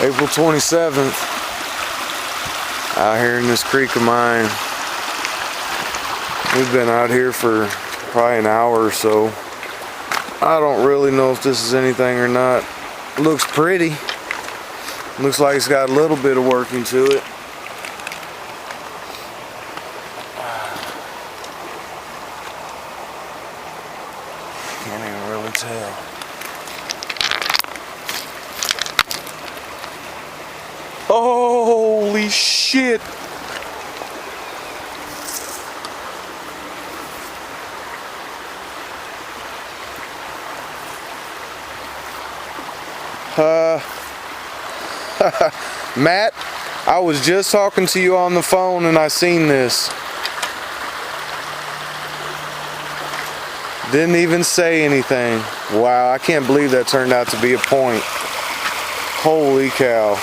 April 27th, out here in this creek of mine. We've been out here for probably an hour or so. I don't really know if this is anything or not. It looks pretty. Looks like it's got a little bit of working to it. Can't even really tell. Holy shit! Matt, I was just talking to you on the phone and I seen this. Didn't even say anything. Wow, I can't believe that turned out to be a point. Holy cow.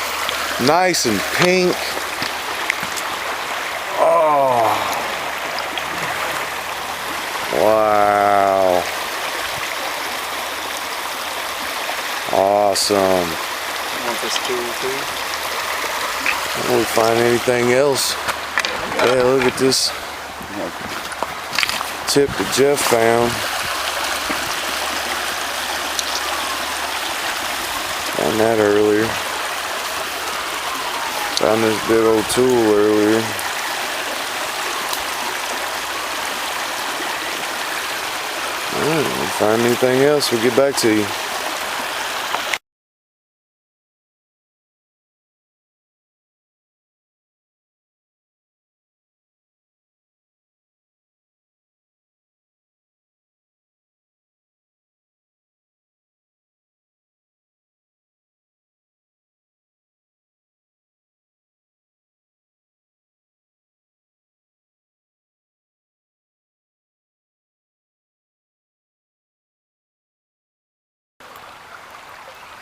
Nice and pink. Oh. Wow. Awesome. I want this tool too. Will we find anything else? Yeah, look at this tip that Jeff found. Found that earlier. Found this big old tool earlier. Alright, if we find anything else, we'll get back to you.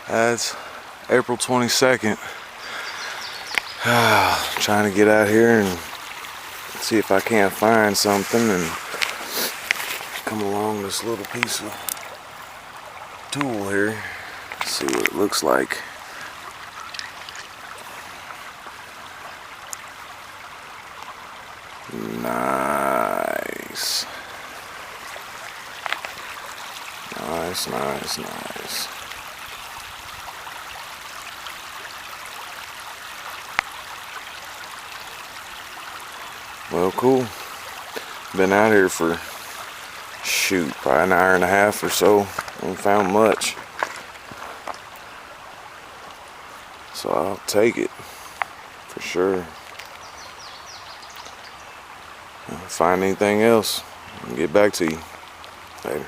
That's April 22nd. Trying to get out here and see if I can't find something and come along this little piece of tool here. See what it looks like. Nice. Nice, nice, nice. Well, cool. Been out here for, shoot, probably an hour and a half or so. Ain't found much. So I'll take it, for sure. Find anything else, I'll get back to you later.